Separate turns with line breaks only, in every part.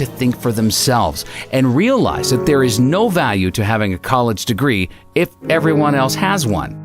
to think for themselves and realize that there is no value to having a college degree if everyone else has one.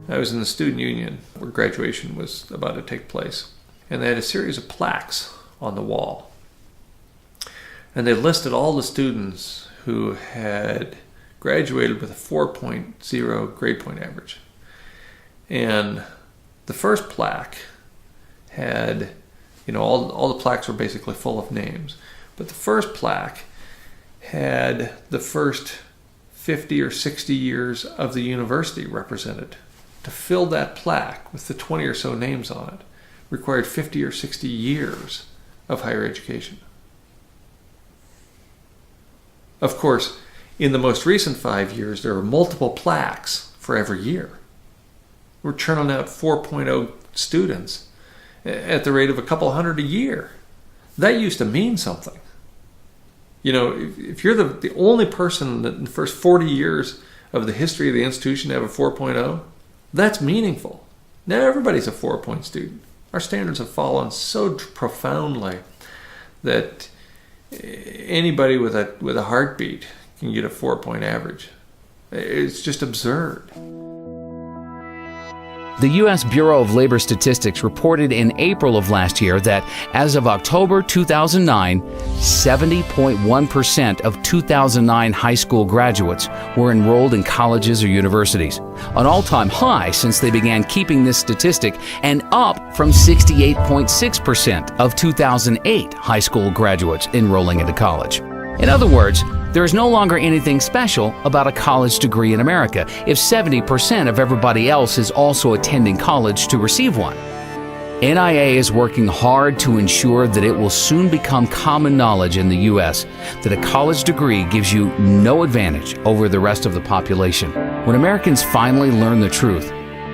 I was in the student union where graduation was about to take place, and they had a series of plaques on the wall. And they listed all the students who had graduated with a 4.0 grade point average. And the first plaque had, all the plaques were basically full of names. But the first plaque had the first 50 or 60 years of the university represented. To fill that plaque with the 20 or so names on it required 50 or 60 years of higher education. Of course, in the most recent 5 years, there were multiple plaques for every year. We're churning out 4.0 students at the rate of a couple hundred a year. That used to mean something. If you're the only person that in the first 40 years of the history of the institution to have a 4.0, that's meaningful. Now everybody's a 4-point student. Our standards have fallen so profoundly that anybody with a heartbeat can get a 4-point average. It's just absurd.
The U.S. Bureau of Labor Statistics reported in April of last year that as of October 2009, 70.1% of 2009 high school graduates were enrolled in colleges or universities, an all-time high since they began keeping this statistic, and up from 68.6% of 2008 high school graduates enrolling into college. In other words, there is no longer anything special about a college degree in America if 70% of everybody else is also attending college to receive one. NIA is working hard to ensure that it will soon become common knowledge in the U.S. that a college degree gives you no advantage over the rest of the population. When Americans finally learn the truth,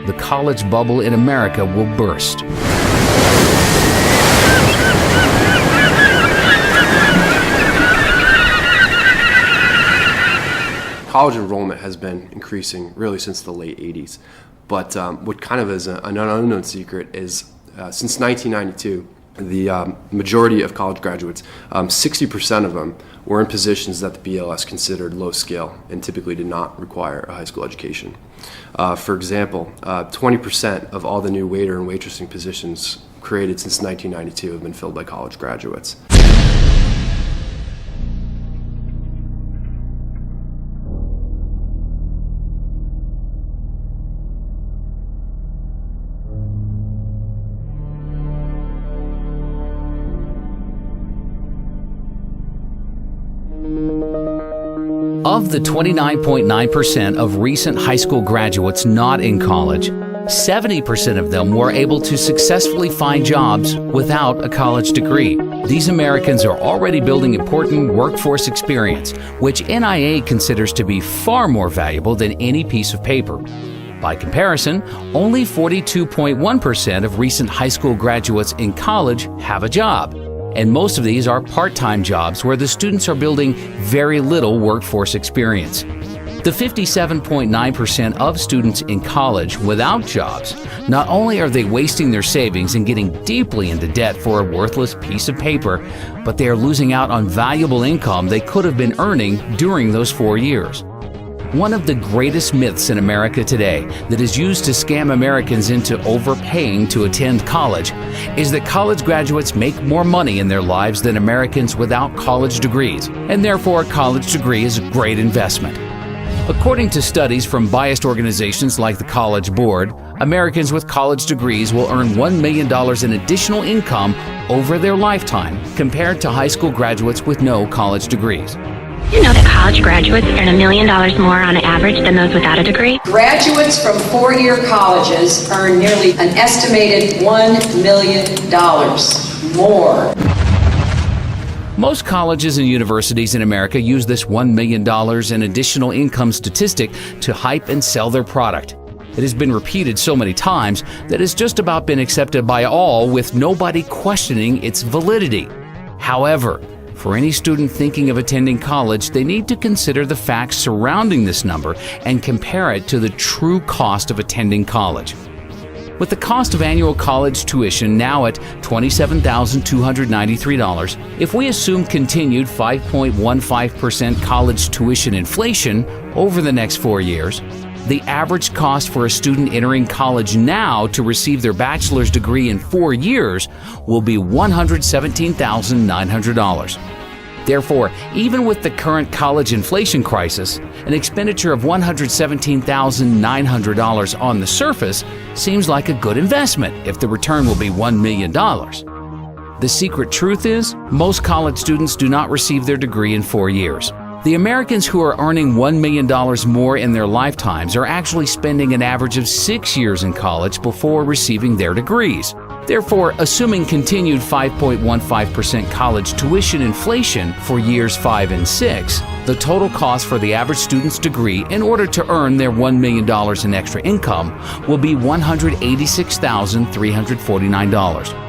the college bubble in America will burst.
College enrollment has been increasing really since the late 80s. But what kind of is an unknown secret is since 1992, the majority of college graduates, 60% of them were in positions that the BLS considered low skill and typically did not require a high school education. For example, 20% of all the new waiter and waitressing positions created since 1992 have been filled by college graduates.
Of the 29.9% of recent high school graduates not in college, 70% of them were able to successfully find jobs without a college degree. These Americans are already building important workforce experience, which NIA considers to be far more valuable than any piece of paper. By comparison, only 42.1% of recent high school graduates in college have a job. And most of these are part-time jobs where the students are building very little workforce experience. The 57.9% of students in college without jobs, not only are they wasting their savings and getting deeply into debt for a worthless piece of paper, but they are losing out on valuable income they could have been earning during those 4 years. One of the greatest myths in America today that is used to scam Americans into overpaying to attend college is that college graduates make more money in their lives than Americans without college degrees, and therefore a college degree is a great investment. According to studies from biased organizations like the College Board, Americans with college degrees will earn $1 million in additional income over their lifetime compared to high school graduates with no college degrees.
You know that college graduates earn $1 million more on average than those without a degree?
Graduates from four-year colleges earn nearly an estimated $1 million more.
Most colleges and universities in America use this $1 million in additional income statistic to hype and sell their product. It has been repeated so many times that it's just about been accepted by all with nobody questioning its validity. However, for any student thinking of attending college, they need to consider the facts surrounding this number and compare it to the true cost of attending college. With the cost of annual college tuition now at $27,293, if we assume continued 5.15% college tuition inflation over the next 4 years, the average cost for a student entering college now to receive their bachelor's degree in 4 years will be $117,900. Therefore, even with the current college inflation crisis, an expenditure of $117,900 on the surface seems like a good investment if the return will be $1 million. The secret truth is, most college students do not receive their degree in 4 years. The Americans who are earning $1 million more in their lifetimes are actually spending an average of 6 years in college before receiving their degrees. Therefore, assuming continued 5.15% college tuition inflation for years 5 and 6, the total cost for the average student's degree in order to earn their $1 million in extra income will be $186,349.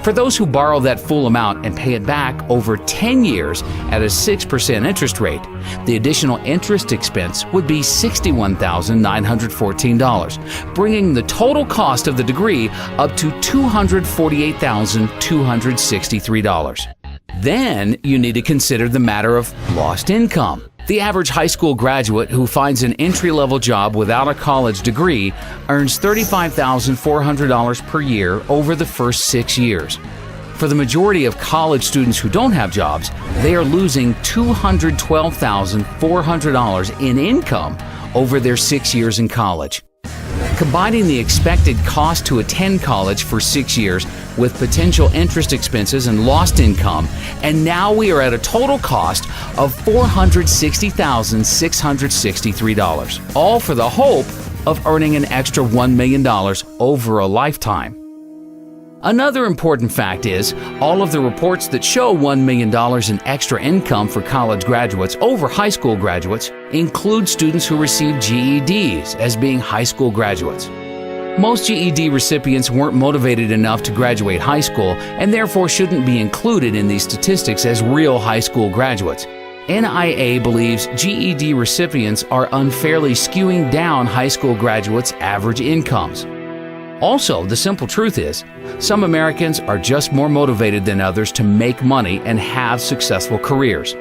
For those who borrow that full amount and pay it back over 10 years at a 6% interest rate, the additional interest expense would be $61,914, bringing the total cost of the degree up to $248,263. Then you need to consider the matter of lost income. The average high school graduate who finds an entry-level job without a college degree earns $35,400 per year over the first 6 years. For the majority of college students who don't have jobs, they are losing $212,400 in income over their 6 years in college. Combining the expected cost to attend college for 6 years with potential interest expenses and lost income, and now we are at a total cost of $460,663, all for the hope of earning an extra $1 million over a lifetime. Another important fact is, all of the reports that show $1 million in extra income for college graduates over high school graduates include students who receive GEDs as being high school graduates. Most GED recipients weren't motivated enough to graduate high school and therefore shouldn't be included in these statistics as real high school graduates. NIA believes GED recipients are unfairly skewing down high school graduates' average incomes. Also, the simple truth is, some Americans are just more motivated than others to make money and have successful careers.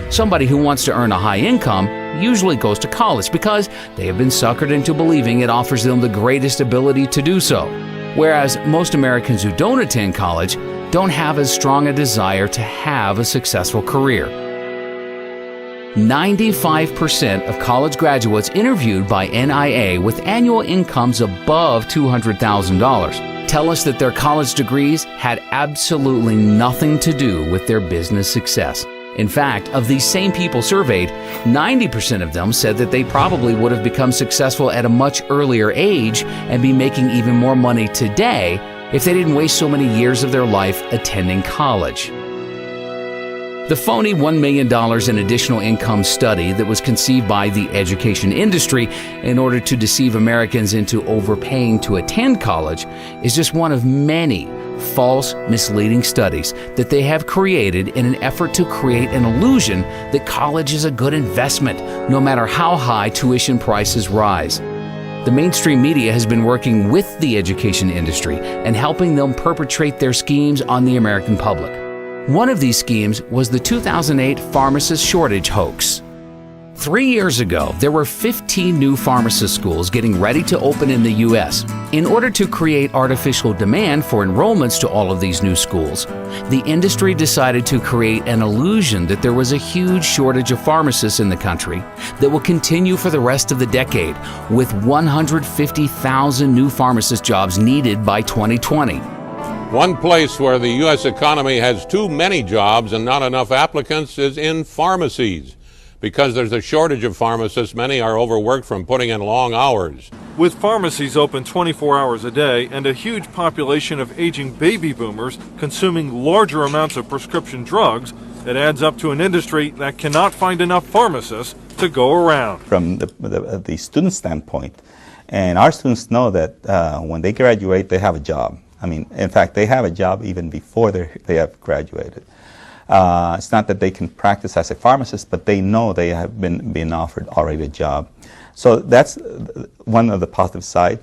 Somebody who wants to earn a high income usually goes to college because they have been suckered into believing it offers them the greatest ability to do so. Whereas most Americans who don't attend college don't have as strong a desire to have a successful career. 95% of college graduates interviewed by NIA with annual incomes above $200,000 tell us that their college degrees had absolutely nothing to do with their business success. In fact, of these same people surveyed, 90% of them said that they probably would have become successful at a much earlier age and be making even more money today if they didn't waste so many years of their life attending college. The phony $1 million in additional income study that was conceived by the education industry in order to deceive Americans into overpaying to attend college is just one of many false, misleading studies that they have created in an effort to create an illusion that college is a good investment, no matter how high tuition prices rise. The mainstream media has been working with the education industry and helping them perpetrate their schemes on the American public. One of these schemes was the 2008 pharmacist shortage hoax. 3 years ago, there were 15 new pharmacist schools getting ready to open in the U.S. In order to create artificial demand for enrollments to all of these new schools, the industry decided to create an illusion that there was a huge shortage of pharmacists in the country that will continue for the rest of the decade, with 150,000 new pharmacist jobs needed by 2020.
One place where the U.S. economy has too many jobs and not enough applicants is in pharmacies. Because there's a shortage of pharmacists, many are overworked from putting in long hours.
With pharmacies open 24 hours a day and a huge population of aging baby boomers consuming larger amounts of prescription drugs, it adds up to an industry that cannot find enough pharmacists to go around.
From the student standpoint, and our students know that when they graduate, they have a job. I mean, in fact, they have a job even before they have graduated. It's not that they can practice as a pharmacist, but they know they have been offered already a job. So that's one of the positive side.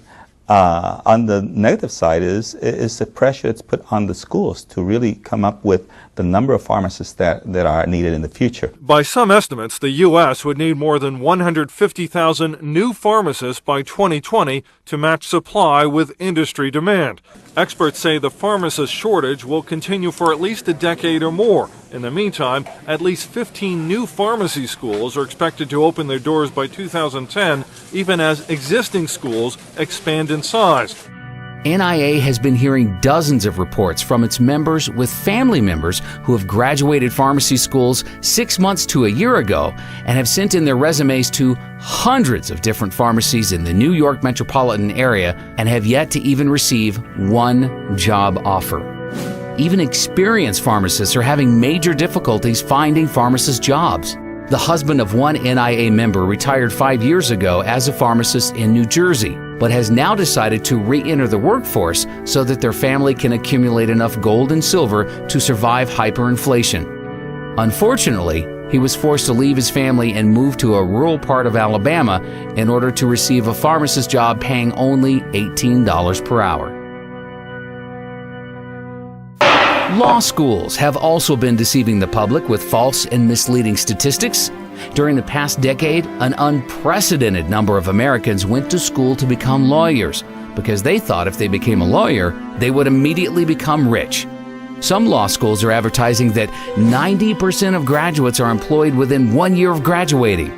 On the negative side is the pressure it's put on the schools to really come up with the number of pharmacists that are needed in the future.
By some estimates, the U.S. would need more than 150,000 new pharmacists by 2020 to match supply with industry demand. Experts say the pharmacist shortage will continue for at least a decade or more. In the meantime, at least 15 new pharmacy schools are expected to open their doors by 2010, even as existing schools expand in size.
NIA has been hearing dozens of reports from its members with family members who have graduated pharmacy schools 6 months to a year ago and have sent in their resumes to hundreds of different pharmacies in the New York metropolitan area and have yet to even receive one job offer. Even experienced pharmacists are having major difficulties finding pharmacist jobs. The husband of one NIA member retired 5 years ago as a pharmacist in New Jersey, but has now decided to re-enter the workforce so that their family can accumulate enough gold and silver to survive hyperinflation. Unfortunately, he was forced to leave his family and move to a rural part of Alabama in order to receive a pharmacist job paying only $18 per hour. Law schools have also been deceiving the public with false and misleading statistics. During the past decade, an unprecedented number of Americans went to school to become lawyers because they thought if they became a lawyer, they would immediately become rich. Some law schools are advertising that 90% of graduates are employed within 1 year of graduating.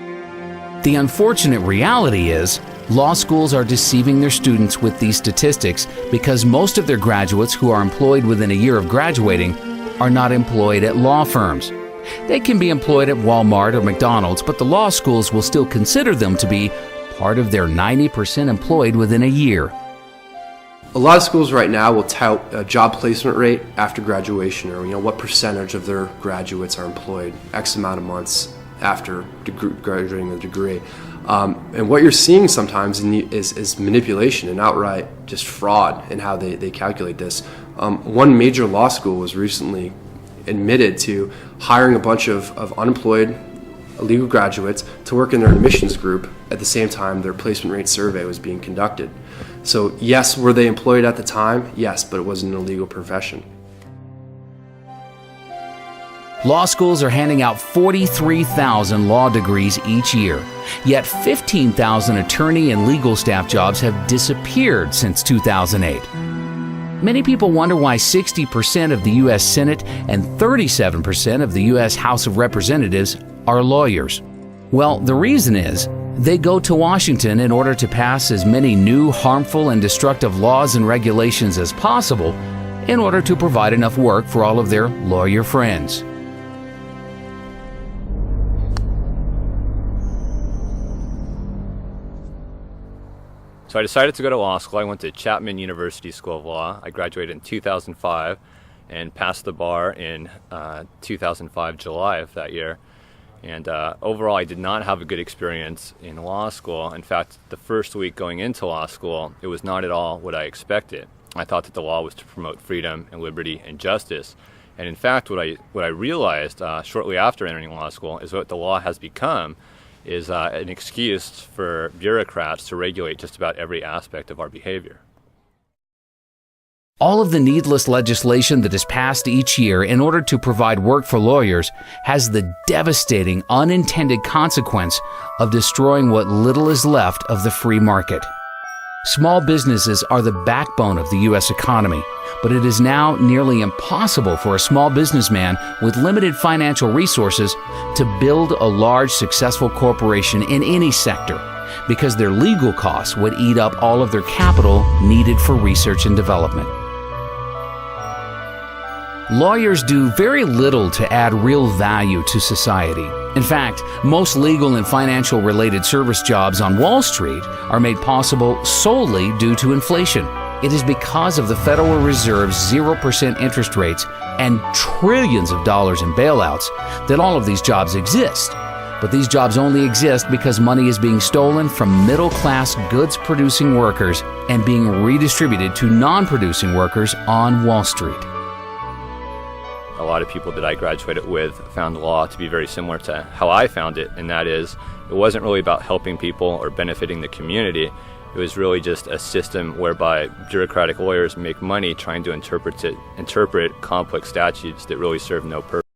The unfortunate reality is, law schools are deceiving their students with these statistics because most of their graduates who are employed within a year of graduating are not employed at law firms. They can be employed at Walmart or McDonald's, but the law schools will still consider them to be part of their 90% employed within a year.
A lot of schools right now will tout a job placement rate after graduation, or what percentage of their graduates are employed X amount of months after graduating with a degree. And what you're seeing sometimes is manipulation and outright just fraud in how they calculate this. One major law school was recently admitted to hiring a bunch of unemployed illegal graduates to work in their admissions group at the same time their placement rate survey was being conducted. So yes, were they employed at the time? Yes, but it was an illegal profession.
Law schools are handing out 43,000 law degrees each year, yet 15,000 attorney and legal staff jobs have disappeared since 2008. Many people wonder why 60% of the U.S. Senate and 37% of the U.S. House of Representatives are lawyers. Well, the reason is they go to Washington in order to pass as many new, harmful, and destructive laws and regulations as possible in order to provide enough work for all of their lawyer friends.
So I decided to go to law school. I went to Chapman University School of Law. I graduated in 2005 and passed the bar in 2005, July of that year. And overall, I did not have a good experience in law school. In fact, the first week going into law school, it was not at all what I expected. I thought that the law was to promote freedom and liberty and justice. And in fact, what I realized shortly after entering law school is what the law has become is an excuse for bureaucrats to regulate just about every aspect of our behavior.
All of the needless legislation that is passed each year in order to provide work for lawyers has the devastating unintended consequence of destroying what little is left of the free market. Small businesses are the backbone of the U.S. economy, but it is now nearly impossible for a small businessman with limited financial resources to build a large, successful corporation in any sector because their legal costs would eat up all of their capital needed for research and development. Lawyers do very little to add real value to society. In fact, most legal and financial related service jobs on Wall Street are made possible solely due to inflation. It is because of the Federal Reserve's 0% interest rates and trillions of dollars in bailouts that all of these jobs exist. But these jobs only exist because money is being stolen from middle-class goods-producing workers and being redistributed to non-producing workers on Wall Street.
A lot of people that I graduated with found law to be very similar to how I found it, and that is, it wasn't really about helping people or benefiting the community. It It was really just a system whereby bureaucratic lawyers make money trying to interpret complex statutes that really serve no purpose.